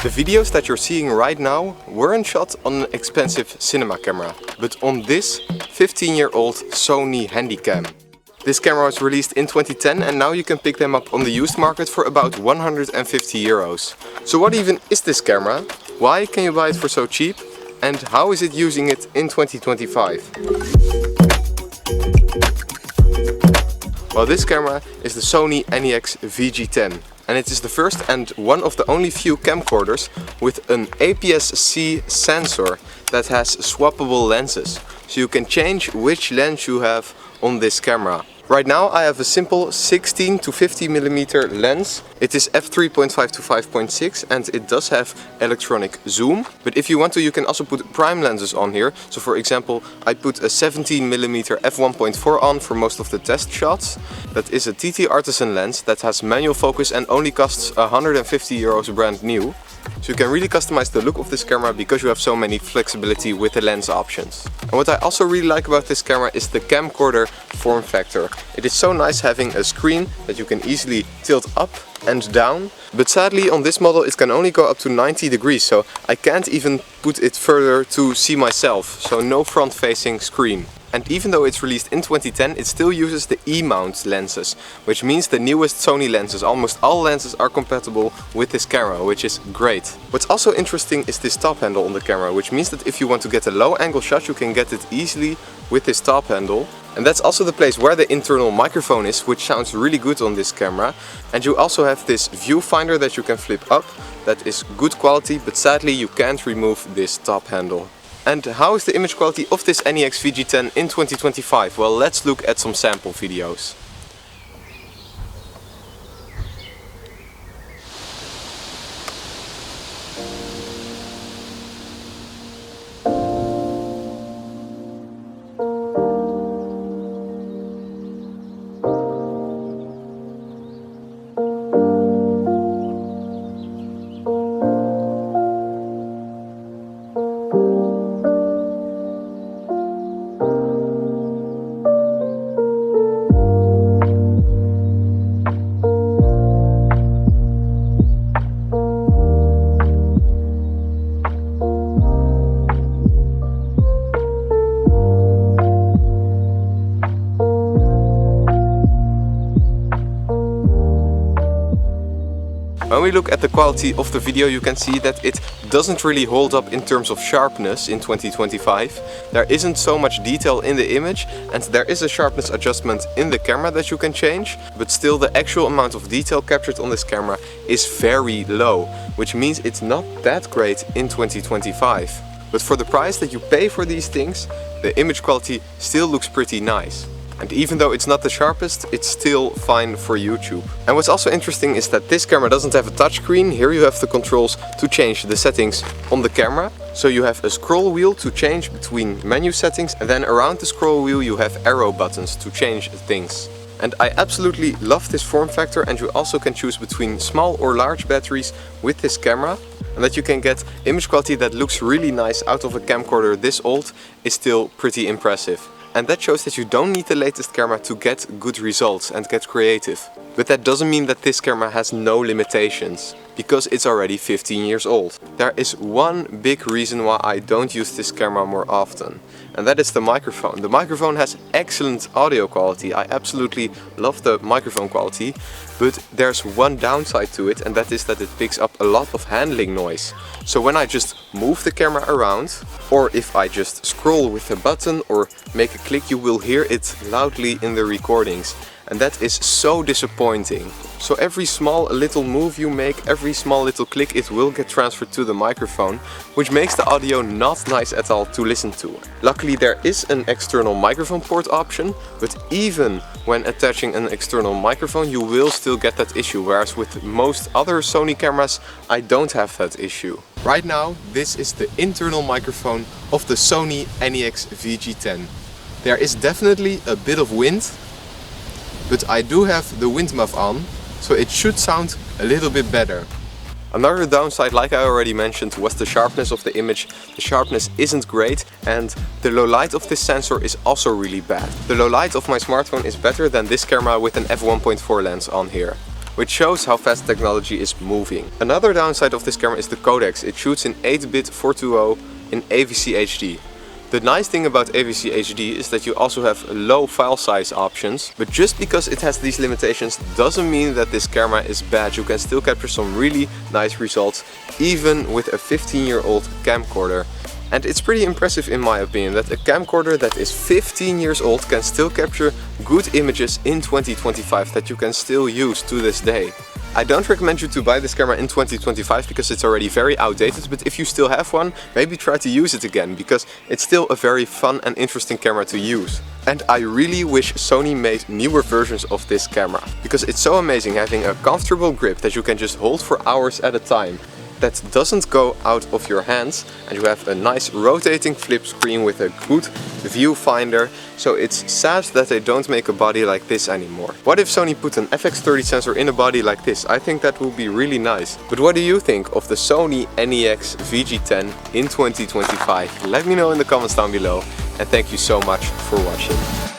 The videos that you're seeing right now weren't shot on an expensive cinema camera, but on this 15-year-old Sony handycam. This camera was released in 2010 and now you can pick them up on the used market for about 150 euros. So what even is this camera? Why can you buy it for so cheap? And how is it using it in 2025? Well, this camera is the Sony NEX VG10. And it is the first and one of the only few camcorders with an APS-C sensor that has swappable lenses. So you can change which lens you have on this camera. Right now I have a simple 16 to 50mm lens. It is f3.5 to 5.6 and it does have electronic zoom. But if you want to, you can also put prime lenses on here. So for example, I put a 17mm f1.4 on for most of the test shots. That is a TT Artisan lens that has manual focus and only costs 150 euros brand new. So you can really customize the look of this camera because you have so many flexibility with the lens options. And what I also really like about this camera is the camcorder form factor. It is so nice having a screen that you can easily tilt up and down. But sadly on this model it can only go up to 90 degrees, so I can't even put it further to see myself. So no front facing screen. And even though it's released in 2010, it still uses the E-mount lenses, which means the newest Sony lenses, almost all lenses are compatible with this camera, which is great. What's also interesting is this top handle on the camera, which means that if you want to get a low angle shot, you can get it easily with this top handle. And that's also the place where the internal microphone is, which sounds really good on this camera. And you also have this viewfinder that you can flip up. That is good quality, but sadly you can't remove this top handle. And how is the image quality of this NEX VG10 in 2025? Well, let's look at some sample videos. When we look at the quality of the video, you can see that it doesn't really hold up in terms of sharpness in 2025. There isn't so much detail in the image and there is a sharpness adjustment in the camera that you can change, but still the actual amount of detail captured on this camera is very low, which means it's not that great in 2025. But for the price that you pay for these things, the image quality still looks pretty nice. And even though it's not the sharpest, it's still fine for YouTube. And what's also interesting is that this camera doesn't have a touchscreen. Here you have the controls to change the settings on the camera. So you have a scroll wheel to change between menu settings, and then around the scroll wheel you have arrow buttons to change things. And I absolutely love this form factor, and you also can choose between small or large batteries with this camera. And that you can get image quality that looks really nice out of a camcorder this old is still pretty impressive. And that shows that you don't need the latest camera to get good results and get creative. But that doesn't mean that this camera has no limitations, because it's already 15 years old. There is one big reason why I don't use this camera more often, and that is the microphone. The microphone has excellent audio quality. I absolutely love the microphone quality, but there's one downside to it, and that is that it picks up a lot of handling noise. So when I just move the camera around, or if I just scroll with a button or make a click, you will hear it loudly in the recordings. And that is so disappointing. So every small little move you make, every small little click, it will get transferred to the microphone, which makes the audio not nice at all to listen to. Luckily there is an external microphone port option, but even when attaching an external microphone you will still get that issue, whereas with most other Sony cameras I don't have that issue. Right now this is the internal microphone of the Sony NEX VG10. There is definitely a bit of wind, but I do have the wind muff on, so it should sound a little bit better. Another downside, like I already mentioned, was the sharpness of the image. The sharpness isn't great and the low light of this sensor is also really bad. The low light of my smartphone is better than this camera with an f1.4 lens on here. which shows how fast technology is moving. Another downside of this camera is the codecs. It shoots in 8-bit 420 in AVCHD. The nice thing about AVCHD is that you also have low file size options, but just because it has these limitations doesn't mean that this camera is bad. You can still capture some really nice results even with a 15-year-old camcorder. And it's pretty impressive in my opinion that a camcorder that is 15 years old can still capture good images in 2025 that you can still use to this day. I don't recommend you to buy this camera in 2025 because it's already very outdated, but if you still have one, maybe try to use it again because it's still a very fun and interesting camera to use. And I really wish Sony made newer versions of this camera because it's so amazing having a comfortable grip that you can just hold for hours at a time, that doesn't go out of your hands, and you have a nice rotating flip screen with a good viewfinder. So it's sad that they don't make a body like this anymore. What if Sony put an FX30 sensor in a body like this? I think that would be really nice. But what do you think of the Sony NEX VG10 in 2025? Let me know in the comments down below, and thank you so much for watching.